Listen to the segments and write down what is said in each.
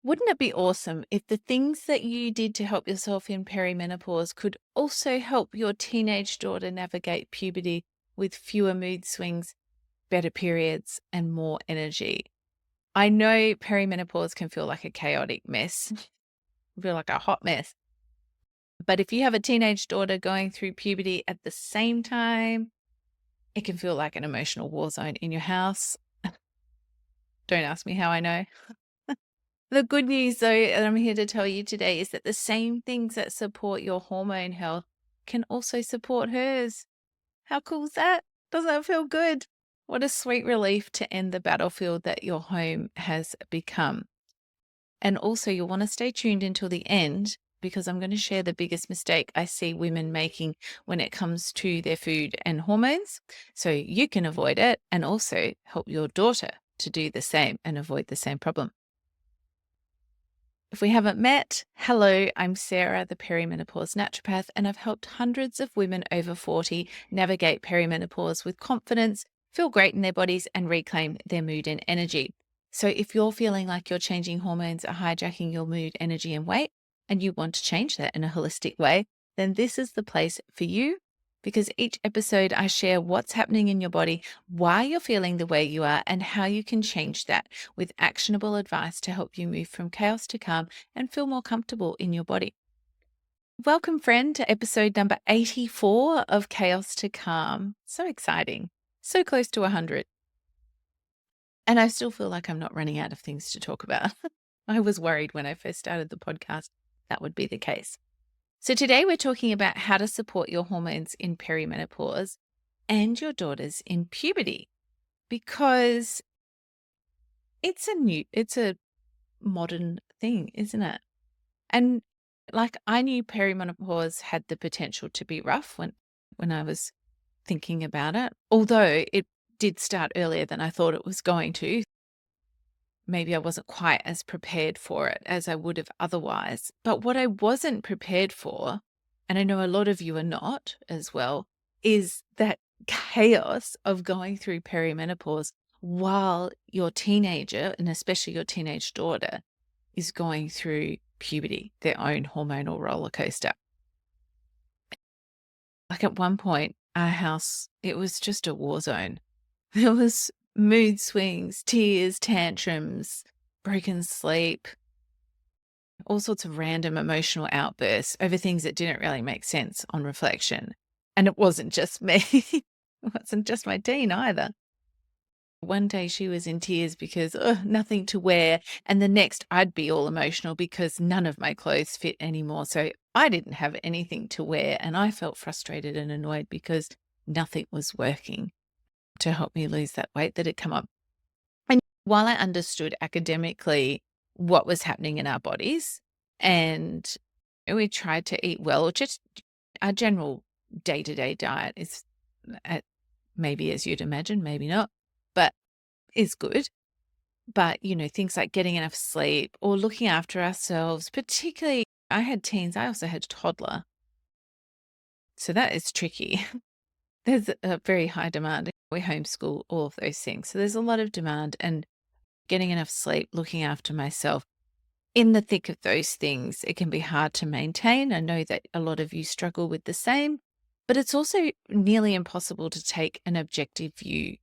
Wouldn't it be awesome if the things that you did to help yourself in perimenopause could also help your teenage daughter navigate puberty with fewer mood swings, better periods, and more energy? I know perimenopause can feel like a chaotic mess, feel like a hot mess. But if you have a teenage daughter going through puberty at the same time, it can feel like an emotional war zone in your house. Don't ask me how I know. The good news, though, and I'm here to tell you today, is that the same things that support your hormone health can also support hers. How cool is that? Doesn't that feel good? What a sweet relief to end the battlefield that your home has become. And also, you'll want to stay tuned until the end because I'm going to share the biggest mistake I see women making when it comes to their food and hormones. So you can avoid it and also help your daughter to do the same and avoid the same problem. If we haven't met, hello, I'm Sarah, the perimenopause naturopath, and I've helped hundreds of women over 40 navigate perimenopause with confidence, feel great in their bodies, and reclaim their mood and energy. So if you're feeling like your changing hormones are hijacking your mood, energy, and weight, and you want to change that in a holistic way, then this is the place for you. Because each episode I share what's happening in your body, why you're feeling the way you are, and how you can change that with actionable advice to help you move from chaos to calm and feel more comfortable in your body. Welcome, friend, to episode number 84 of Chaos to Calm. So exciting. So close to 100. And I still feel like I'm not running out of things to talk about. I was worried when I first started the podcast that would be the case. So today we're talking about how to support your hormones in perimenopause and your daughters in puberty, because it's a modern thing, isn't it? And like, I knew perimenopause had the potential to be rough when I was thinking about it, although it did start earlier than I thought it was going to. Maybe I wasn't quite as prepared for it as I would have otherwise. But what I wasn't prepared for, and I know a lot of you are not as well, is that chaos of going through perimenopause while your teenager, and especially your teenage daughter, is going through puberty, their own hormonal roller coaster. Like, at one point, our house, it was just a war zone. There was mood swings, tears, tantrums, broken sleep, all sorts of random emotional outbursts over things that didn't really make sense on reflection. And it wasn't just me. It wasn't just my teen either. One day she was in tears because nothing to wear. And the next I'd be all emotional because none of my clothes fit anymore. So I didn't have anything to wear. And I felt frustrated and annoyed because nothing was working to help me lose that weight that had come up. And while I understood academically what was happening in our bodies, and we tried to eat well, or just our general day-to-day diet is maybe as you'd imagine, maybe not, but is good. But, things like getting enough sleep or looking after ourselves, particularly I had teens, I also had a toddler. So that is tricky. There's a very high demand. We homeschool, all of those things. So there's a lot of demand, and getting enough sleep, looking after myself. In the thick of those things, it can be hard to maintain. I know that a lot of you struggle with the same, but it's also nearly impossible to take an objective view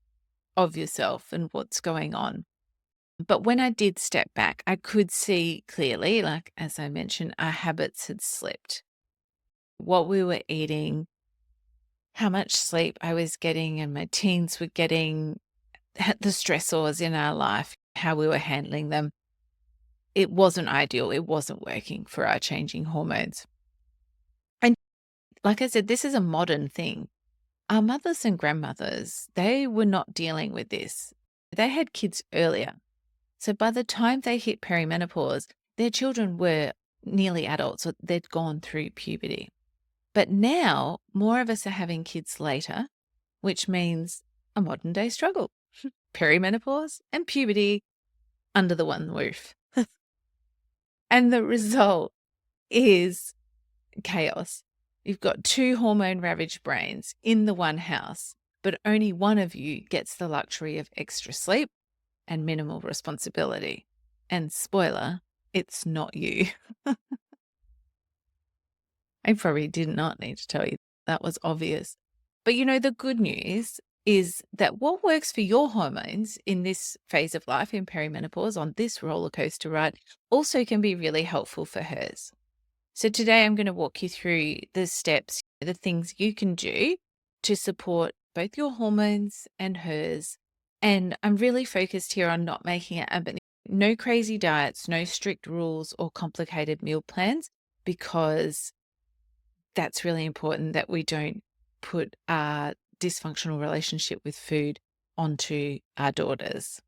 of yourself and what's going on. But when I did step back, I could see clearly, like, as I mentioned, our habits had slipped. What we were eating, how much sleep I was getting and my teens were getting, the stressors in our life, how we were handling them. It wasn't ideal. It wasn't working for our changing hormones. And like I said, this is a modern thing. Our mothers and grandmothers, they were not dealing with this. They had kids earlier. So by the time they hit perimenopause, their children were nearly adults, or they'd gone through puberty. But now more of us are having kids later, which means a modern day struggle. Perimenopause and puberty under the one roof. And the result is chaos. You've got two hormone ravaged brains in the one house, but only one of you gets the luxury of extra sleep and minimal responsibility. And spoiler, It's not you. I probably did not need to tell you. That was obvious. But the good news is that what works for your hormones in this phase of life, in perimenopause, on this roller coaster ride, also can be really helpful for hers. So today I'm going to walk you through the steps, the things you can do to support both your hormones and hers. And I'm really focused here on not making it no crazy diets, no strict rules or complicated meal plans, because that's really important that we don't put our dysfunctional relationship with food onto our daughters.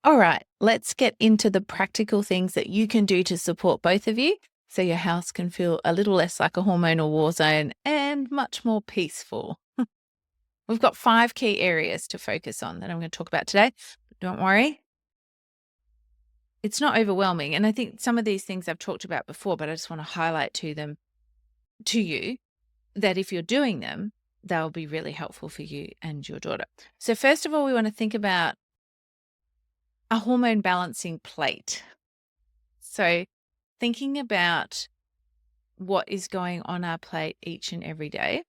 All right, let's get into the practical things that you can do to support both of you so your house can feel a little less like a hormonal war zone and much more peaceful. We've got 5 key areas to focus on that I'm going to talk about today. Don't worry. It's not overwhelming. And I think some of these things I've talked about before, but I just want to highlight to you that if you're doing them, they'll be really helpful for you and your daughter. So first of all, we want to think about a hormone balancing plate. So thinking about what is going on our plate each and every day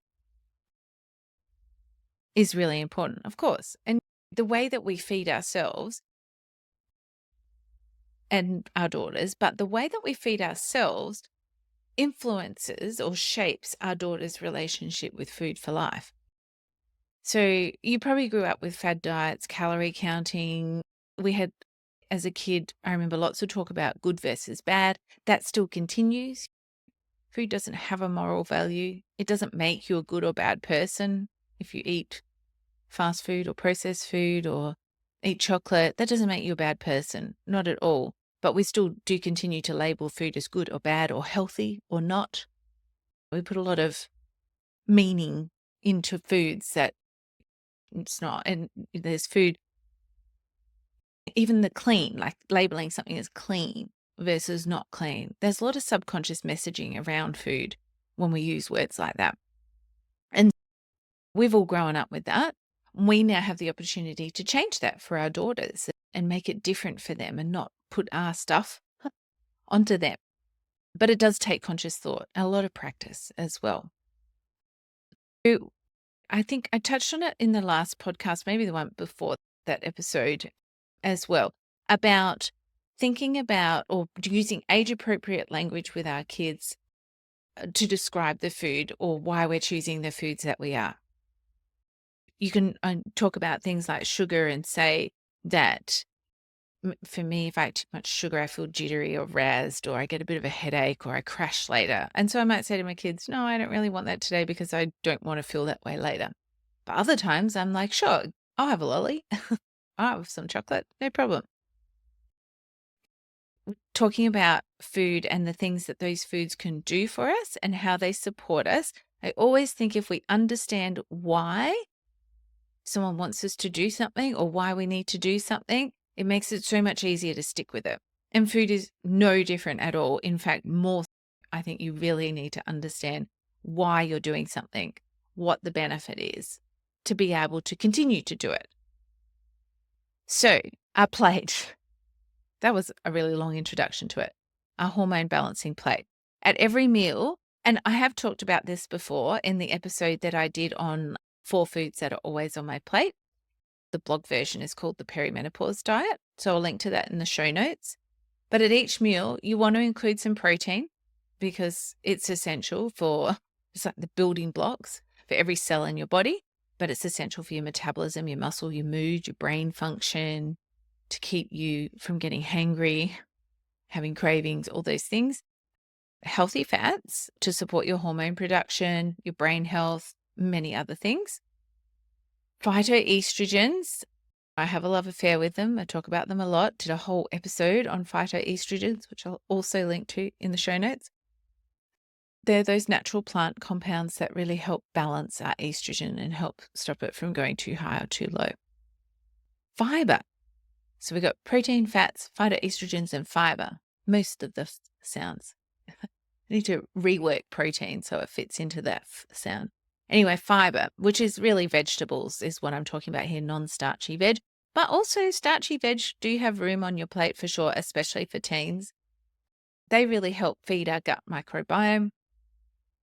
is really important, of course. And the way that we feed ourselves and our daughters, but the way that we feed ourselves influences or shapes our daughter's relationship with food for life. So you probably grew up with fad diets, calorie counting. We had, as a kid, I remember lots of talk about good versus bad. That still continues. Food doesn't have a moral value. It doesn't make you a good or bad person if you eat fast food or processed food or eat chocolate. That doesn't make you a bad person, not at all. But we still do continue to label food as good or bad or healthy or not. We put a lot of meaning into foods that it's not. And there's food, even the clean, like labeling something as clean versus not clean. There's a lot of subconscious messaging around food when we use words like that. And we've all grown up with that. We now have the opportunity to change that for our daughters and make it different for them and not put our stuff onto them. But it does take conscious thought and a lot of practice as well. So I think I touched on it in the last podcast, maybe the one before that episode as well, about thinking about or using age-appropriate language with our kids to describe the food or why we're choosing the foods that we are. You can talk about things like sugar and say that, for me, if I eat too much sugar, I feel jittery or razzed, or I get a bit of a headache, or I crash later. And so I might say to my kids, no, I don't really want that today because I don't want to feel that way later. But other times I'm like, sure, I'll have a lolly. I'll have some chocolate, no problem. Talking about food and the things that those foods can do for us and how they support us, I always think if we understand why someone wants us to do something or why we need to do something, it makes it so much easier to stick with it. And food is no different at all. In fact, more, I think you really need to understand why you're doing something, what the benefit is, to be able to continue to do it. So, our plate. That was a really long introduction to it. Our hormone balancing plate. At every meal, and I have talked about this before in the episode that I did on 4 foods that are always on my plate. The blog version is called the Perimenopause Diet. So I'll link to that in the show notes. But at each meal, you want to include some protein because it's essential for, it's like the building blocks for every cell in your body, but it's essential for your metabolism, your muscle, your mood, your brain function, to keep you from getting hangry, having cravings, all those things. Healthy fats to support your hormone production, your brain health, many other things. Phytoestrogens, I have a love affair with them. I talk about them a lot. Did a whole episode on phytoestrogens, which I'll also link to in the show notes. They're those natural plant compounds that really help balance our estrogen and help stop it from going too high or too low. Fiber. So we've got protein, fats, phytoestrogens, and fiber. Most of the sounds. I need to rework protein so it fits into that sound. Anyway, fiber, which is really vegetables, is what I'm talking about here, non-starchy veg. But also starchy veg do have room on your plate for sure, especially for teens. They really help feed our gut microbiome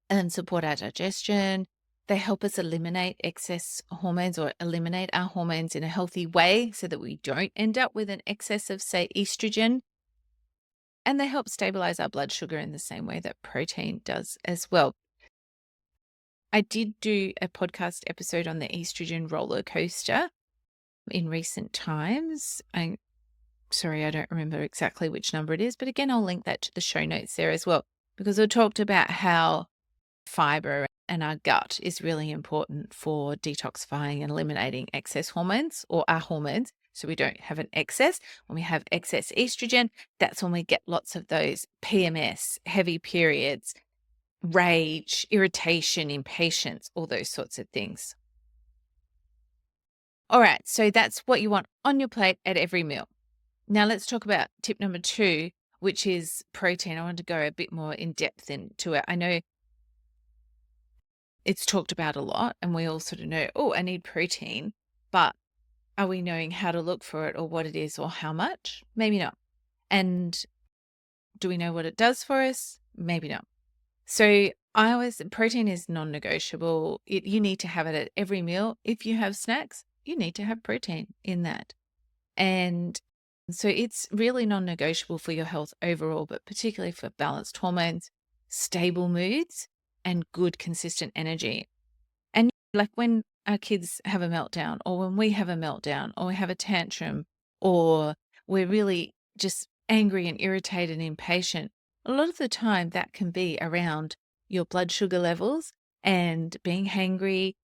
and support our digestion. They help us eliminate excess hormones or eliminate our hormones in a healthy way so that we don't end up with an excess of, say, estrogen. And they help stabilize our blood sugar in the same way that protein does as well. I did do a podcast episode on the estrogen roller coaster in recent times. I'm sorry, I don't remember exactly which number it is, but again, I'll link that to the show notes there as well, because I talked about how fiber and our gut is really important for detoxifying and eliminating excess hormones or our hormones. So we don't have an excess. When we have excess estrogen, that's when we get lots of those PMS, heavy periods, rage, irritation, impatience, all those sorts of things. All right, so that's what you want on your plate at every meal. Now let's talk about tip number 2, which is protein. I want to go a bit more in depth into it. I know it's talked about a lot and we all sort of know, oh, I need protein, but are we knowing how to look for it or what it is or how much? Maybe not. And do we know what it does for us? Maybe not. So protein is non-negotiable. You need to have it at every meal. If you have snacks, you need to have protein in that. And so it's really non-negotiable for your health overall, but particularly for balanced hormones, stable moods, and good consistent energy. And like when our kids have a meltdown or when we have a meltdown or we have a tantrum or we're really just angry and irritated and impatient, a lot of the time that can be around your blood sugar levels and being hangry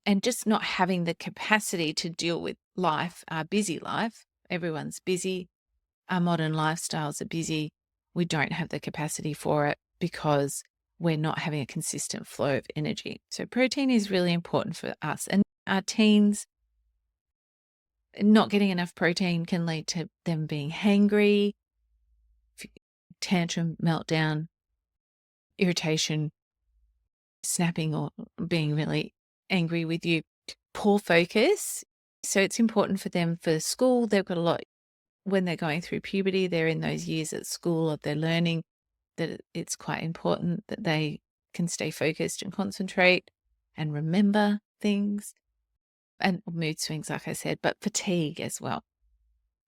and just not having the capacity to deal with life, our busy life. Everyone's busy. Our modern lifestyles are busy. We don't have the capacity for it because we're not having a consistent flow of energy. So protein is really important for us. And our teens, not getting enough protein can lead to them being hangry, tantrum, meltdown, irritation, snapping or being really angry with you, poor focus. So it's important for them for school. They've got a lot when they're going through puberty, they're in those years at school of their learning, that it's quite important that they can stay focused and concentrate and remember things, and mood swings, like I said, but fatigue as well.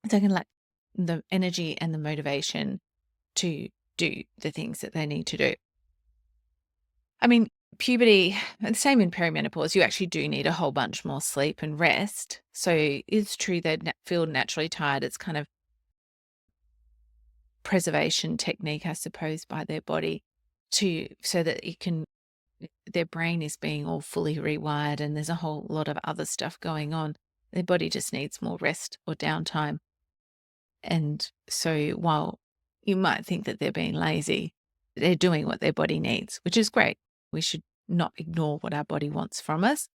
They can lack the energy and the motivation to do the things that they need to do. I mean, puberty, and the same in perimenopause, you actually do need a whole bunch more sleep and rest. So it's true they feel naturally tired. It's kind of preservation technique, I suppose, by their body so that their brain is being all fully rewired and there's a whole lot of other stuff going on. Their body just needs more rest or downtime. And so while you might think that they're being lazy, they're doing what their body needs, which is great. We should not ignore what our body wants from us.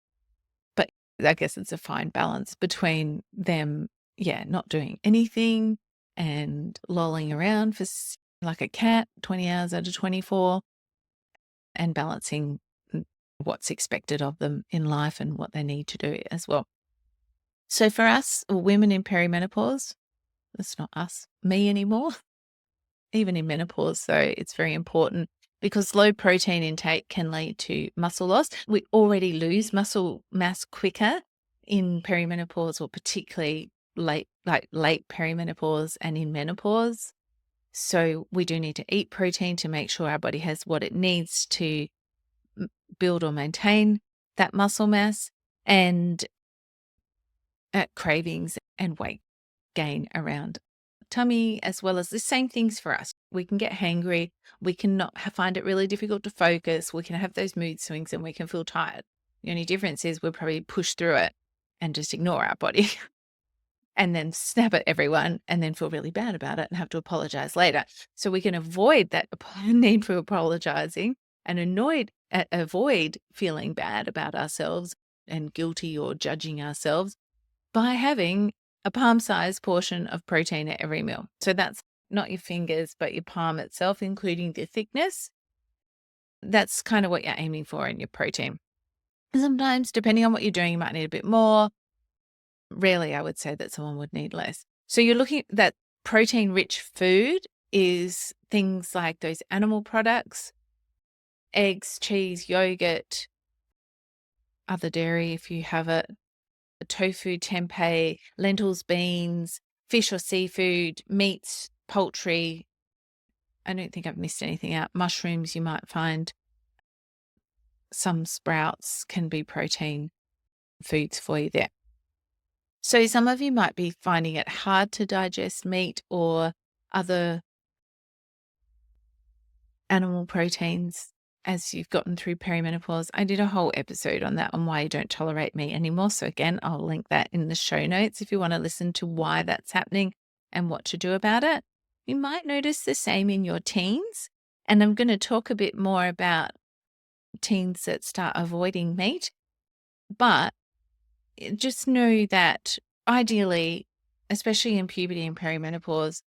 But I guess it's a fine balance between them, not doing anything and lolling around for like a cat 20 hours out of 24 and balancing what's expected of them in life and what they need to do as well. So for us, women in perimenopause, that's not us, me anymore, even in menopause. So it's very important because low protein intake can lead to muscle loss. We already lose muscle mass quicker in perimenopause, or particularly late perimenopause and in menopause. So we do need to eat protein to make sure our body has what it needs to build or maintain that muscle mass, and cravings and weight gain around tummy, as well as the same things for us. We can get hangry. We can not find it really difficult to focus. We can have those mood swings and we can feel tired. The only difference is we'll probably push through it and just ignore our body and then snap at everyone and then feel really bad about it and have to apologize later. So we can avoid that need for apologizing and avoid feeling bad about ourselves and guilty or judging ourselves by having a palm-sized portion of protein at every meal. So that's not your fingers, but your palm itself, including the thickness. That's kind of what you're aiming for in your protein. Sometimes, depending on what you're doing, you might need a bit more. Rarely I would say that someone would need less. So you're looking that protein-rich food is things like those animal products, eggs, cheese, yogurt, other dairy if you have it, tofu, tempeh, lentils, beans, fish or seafood, meats, poultry. I don't think I've missed anything out. Mushrooms, you might find some sprouts can be protein foods for you there. So some of you might be finding it hard to digest meat or other animal proteins as you've gotten through perimenopause. I did a whole episode on that, on why you don't tolerate meat anymore. So again, I'll link that in the show notes if you want to listen to why that's happening and what to do about it. You might notice the same in your teens. And I'm going to talk a bit more about teens that start avoiding meat. But just know that ideally, especially in puberty and perimenopause,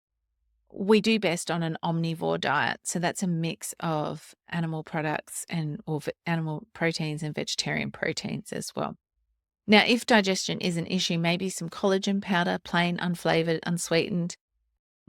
we do best on an omnivore diet. So that's a mix of animal products or animal proteins and vegetarian proteins as well. Now, if digestion is an issue, maybe some collagen powder, plain, unflavored, unsweetened,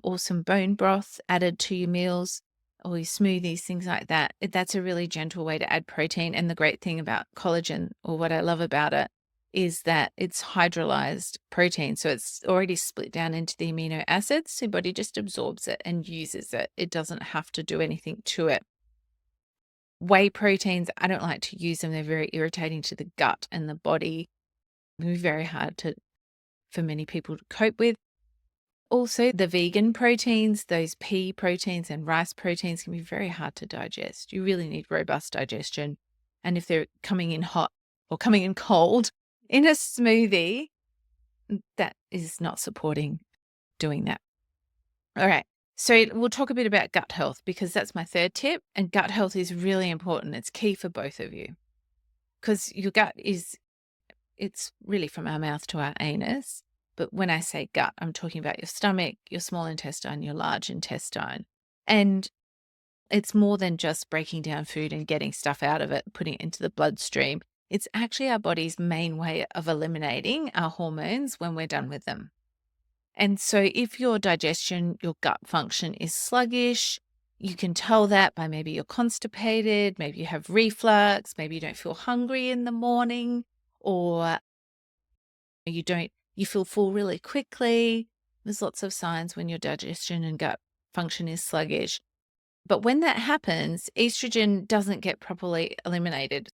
or some bone broth added to your meals or your smoothies, things like that. That's a really gentle way to add protein. And the great thing about collagen, or what I love about it, is that it's hydrolyzed protein. So it's already split down into the amino acids. So your body just absorbs it and uses it. It doesn't have to do anything to it. Whey proteins, I don't like to use them. They're very irritating to the gut and the body. They're very hard for many people to cope with. Also, the vegan proteins, those pea proteins and rice proteins can be very hard to digest. You really need robust digestion. And if they're coming in hot or coming in cold in a smoothie, that is not supporting doing that. All right. So we'll talk a bit about gut health because that's my third tip. And gut health is really important. It's key for both of you because your gut it's really from our mouth to our anus. But when I say gut, I'm talking about your stomach, your small intestine, your large intestine. And it's more than just breaking down food and getting stuff out of it, putting it into the bloodstream. It's actually our body's main way of eliminating our hormones when we're done with them. And so if your digestion, your gut function is sluggish, you can tell that by maybe you're constipated, maybe you have reflux, maybe you don't feel hungry in the morning, or you feel full really quickly. There's lots of signs when your digestion and gut function is sluggish. But when that happens, estrogen doesn't get properly eliminated.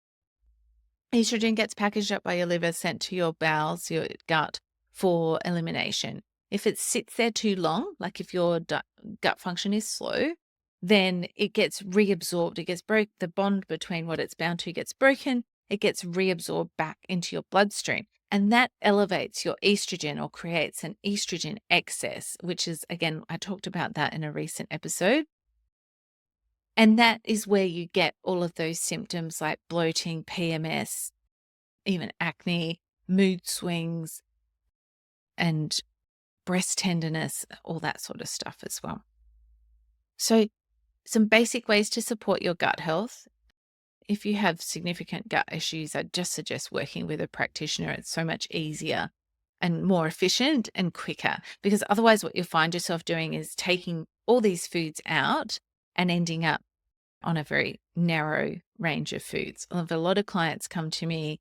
Estrogen gets packaged up by your liver, sent to your bowels, your gut for elimination. If it sits there too long, like if your gut function is slow, then it gets reabsorbed. It gets the bond between what it's bound to gets broken. It gets reabsorbed back into your bloodstream. And that elevates your estrogen or creates an estrogen excess, which is, again, I talked about that in a recent episode. And that is where you get all of those symptoms like bloating, PMS, even acne, mood swings, and breast tenderness, all that sort of stuff as well. So some basic ways to support your gut health. If you have significant gut issues, I just suggest working with a practitioner. It's so much easier and more efficient and quicker, because otherwise what you'll find yourself doing is taking all these foods out and ending up on a very narrow range of foods. I have a lot of clients come to me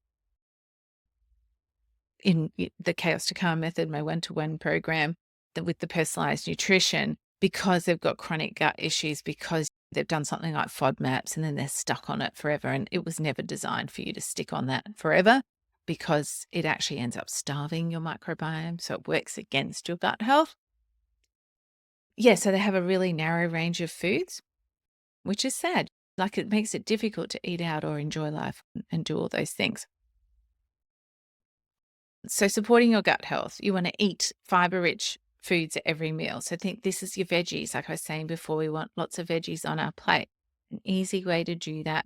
in the Chaos to Calm method, my one-to-one program, with the personalized nutrition, because they've got chronic gut issues, because they've done something like FODMAPs and then they're stuck on it forever. And it was never designed for you to stick on that forever, because it actually ends up starving your microbiome. So it works against your gut health. Yeah, so they have a really narrow range of foods, which is sad. Like, it makes it difficult to eat out or enjoy life and do all those things. So supporting your gut health, you want to eat fiber-rich foods at every meal. So think this is your veggies. Like I was saying before, we want lots of veggies on our plate. An easy way to do that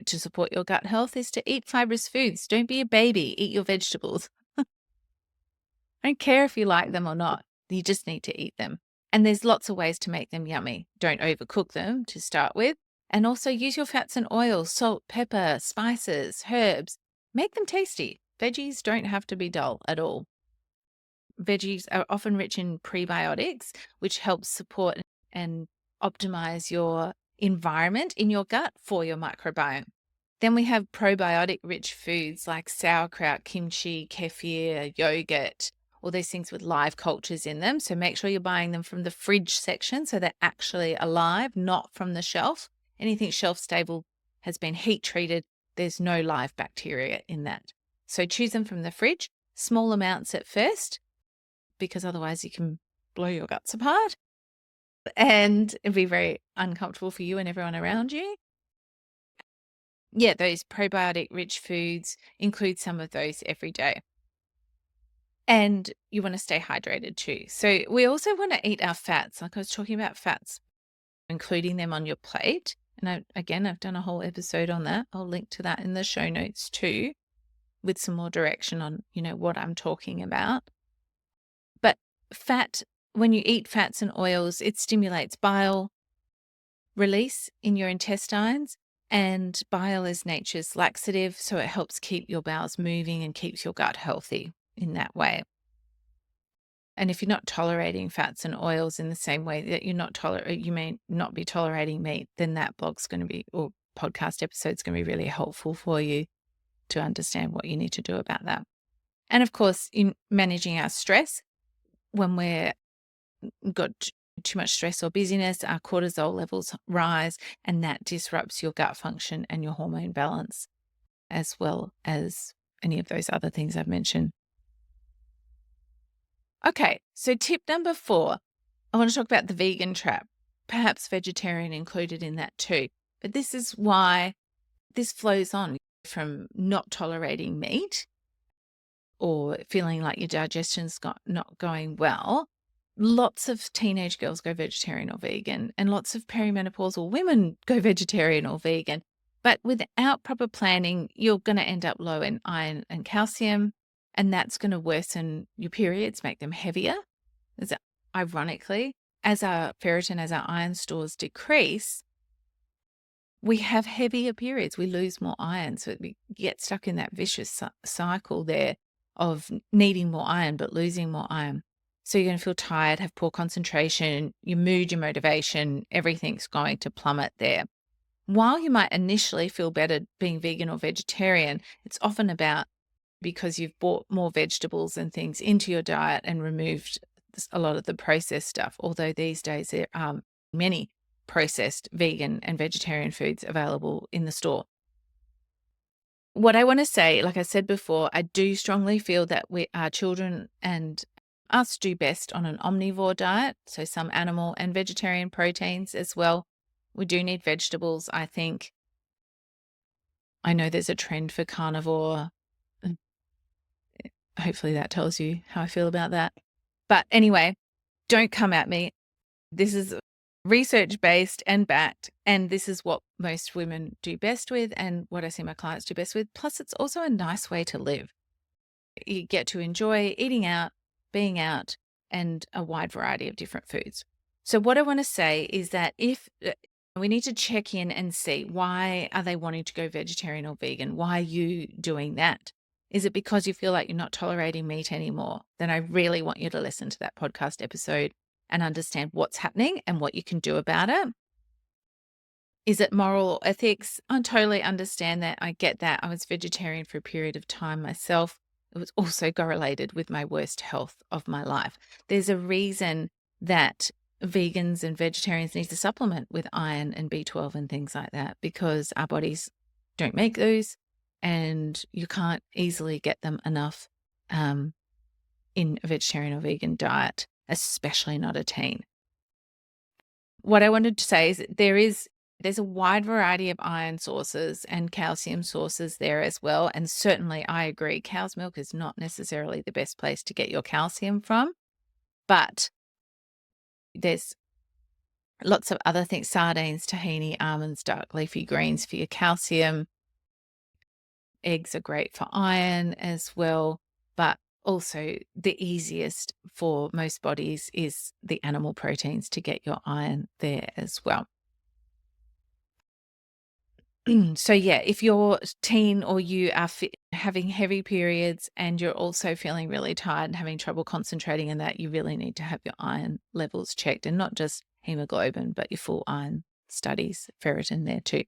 to support your gut health is to eat fibrous foods. Don't be a baby. Eat your vegetables. I don't care if you like them or not. You just need to eat them. And there's lots of ways to make them yummy. Don't overcook them to start with. And also use your fats and oils, salt, pepper, spices, herbs. Make them tasty. Veggies don't have to be dull at all. veggies are often rich in prebiotics, which helps support and optimize your environment in your gut for your microbiome. Then we have probiotic rich foods like sauerkraut, kimchi, kefir, yogurt, all these things with live cultures in them. So make sure you're buying them from the fridge section so they're actually alive, not from the shelf. Anything shelf stable has been heat treated. There's no live bacteria in that. So choose them from the fridge, small amounts at first, because otherwise you can blow your guts apart and it'd be very uncomfortable for you and everyone around you. Yeah, those probiotic rich foods, include some of those every day. And you want to stay hydrated too. So we also want to eat our fats. Like I was talking about fats, including them on your plate. And I've done a whole episode on that. I'll link to that in the show notes too, with some more direction on, what I'm talking about. But fat, when you eat fats and oils, it stimulates bile release in your intestines. And bile is nature's laxative, so it helps keep your bowels moving and keeps your gut healthy in that way. And if you're not tolerating fats and oils in the same way that you may not be tolerating meat, then that blog's going to be, or podcast episode's going to be really helpful for you to understand what you need to do about that. And of course, in managing our stress, when we're got too much stress or busyness, our cortisol levels rise, and that disrupts your gut function and your hormone balance, as well as any of those other things I've mentioned. Okay, so tip number 4, I want to talk about the vegan trap, perhaps vegetarian included in that too. But this is why this flows on from not tolerating meat or feeling like your digestion's not going well. Lots of teenage girls go vegetarian or vegan, and lots of perimenopausal women go vegetarian or vegan. But without proper planning, you're going to end up low in iron and calcium, and that's going to worsen your periods, make them heavier. Ironically, as our ferritin, as our iron stores decrease, we have heavier periods. We lose more iron. So we get stuck in that vicious cycle there of needing more iron, but losing more iron. So you're going to feel tired, have poor concentration, your mood, your motivation, everything's going to plummet there. While you might initially feel better being vegan or vegetarian, it's often about because you've bought more vegetables and things into your diet and removed a lot of the processed stuff. Although these days there are many processed vegan and vegetarian foods available in the store. What I want to say, like I said before, I do strongly feel that our children and us do best on an omnivore diet, so some animal and vegetarian proteins as well. We do need vegetables, I think. I know there's a trend for carnivore. Hopefully that tells you how I feel about that. But anyway, don't come at me. This is research-based and backed, and this is what most women do best with and what I see my clients do best with. Plus, it's also a nice way to live. You get to enjoy eating out, being out, and a wide variety of different foods. So what I want to say is that if we need to check in and see, why are they wanting to go vegetarian or vegan? Why are you doing that? Is it because you feel like you're not tolerating meat anymore? Then I really want you to listen to that podcast episode and understand what's happening and what you can do about it. Is it moral or ethics? I totally understand that. I get that. I was vegetarian for a period of time myself. It was also correlated with my worst health of my life. There's a reason that vegans and vegetarians need to supplement with iron and B12 and things like that, because our bodies don't make those and you can't easily get them enough in a vegetarian or vegan diet, especially not a teen. What I wanted to say is there's a wide variety of iron sources and calcium sources there as well. And certainly I agree, cow's milk is not necessarily the best place to get your calcium from, but there's lots of other things: sardines, tahini, almonds, dark leafy greens for your calcium. Eggs are great for iron as well, but also the easiest for most bodies is the animal proteins to get your iron there as well. So yeah, if you're teen or you are having heavy periods and you're also feeling really tired and having trouble concentrating in that, you really need to have your iron levels checked, and not just hemoglobin, but your full iron studies, ferritin there too.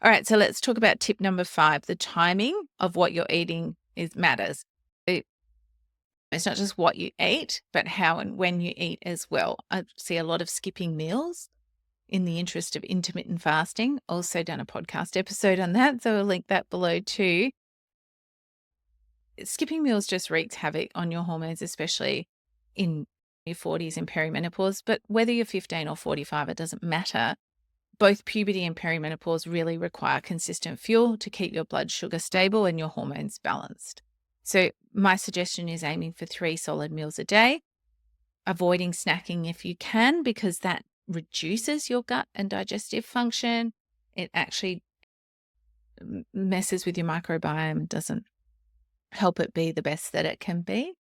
All right, so let's talk about tip number 5. The timing of what you're eating matters. It's not just what you eat, but how and when you eat as well. I see a lot of skipping meals in the interest of intermittent fasting. Also done a podcast episode on that, so I'll link that below too. Skipping meals just wreaks havoc on your hormones, especially in your 40s and perimenopause. But whether you're 15 or 45, it doesn't matter. Both puberty and perimenopause really require consistent fuel to keep your blood sugar stable and your hormones balanced. So my suggestion is aiming for 3 solid meals a day, avoiding snacking if you can, because that reduces your gut and digestive function. It actually messes with your microbiome, doesn't help it be the best that it can be.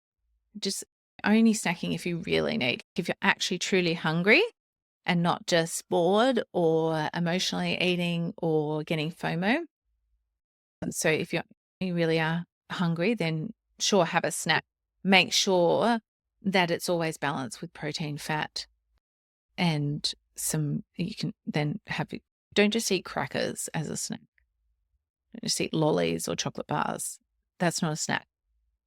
Just only snacking if you really need. If you're actually truly hungry and not just bored or emotionally eating or getting FOMO. So if you really are hungry, then sure, have a snack. Make sure that it's always balanced with protein, fat, and you can then don't just eat crackers as a snack. Don't just eat lollies or chocolate bars. That's not a snack.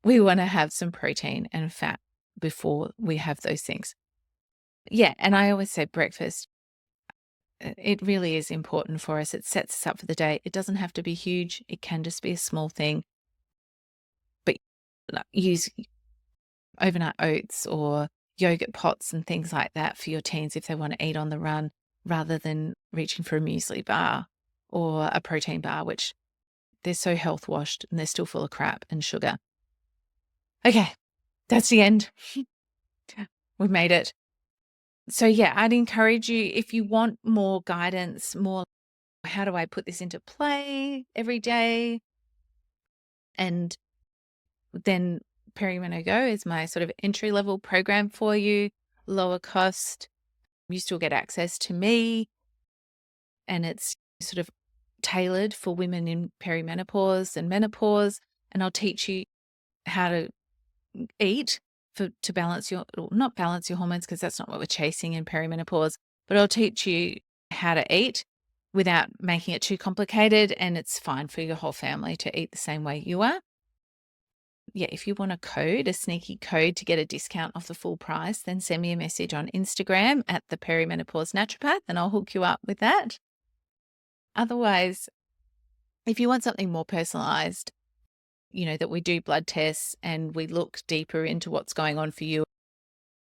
We want to have some protein and fat before we have those things. Yeah, and I always say breakfast, it really is important for us. It sets us up for the day. It doesn't have to be huge. It can just be a small thing. But use overnight oats or yogurt pots and things like that for your teens if they want to eat on the run, rather than reaching for a muesli bar or a protein bar, which they're so health washed and they're still full of crap and sugar. Okay, that's the end. We've made it. So yeah, I'd encourage you, if you want more guidance, more how do I put this into play every day? And then Perimeno Go is my sort of entry level program for you, lower cost. You still get access to me, and it's sort of tailored for women in perimenopause and menopause. And I'll teach you how to eat to balance not balance your hormones, because that's not what we're chasing in perimenopause, but I'll teach you how to eat without making it too complicated. And it's fine for your whole family to eat the same way you are. Yeah, if you want a sneaky code to get a discount off the full price, then send me a message on Instagram at the Perimenopause Naturopath and I'll hook you up with that. Otherwise, if you want something more personalized, that we do blood tests and we look deeper into what's going on for you,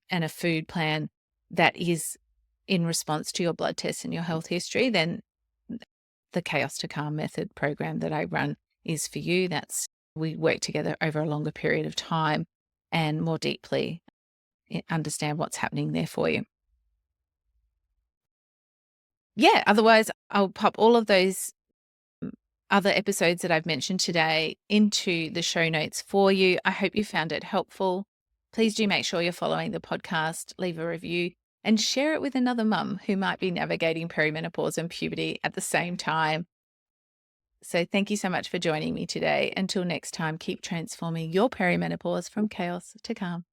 and a food plan that is in response to your blood tests and your health history, then the Chaos to Calm Method program that I run is for you. We work together over a longer period of time and more deeply understand what's happening there for you. Yeah, otherwise I'll pop all of those other episodes that I've mentioned today into the show notes for you. I hope you found it helpful. Please do make sure you're following the podcast, leave a review, and share it with another mum who might be navigating perimenopause and puberty at the same time. So thank you so much for joining me today. Until next time, keep transforming your perimenopause from chaos to calm.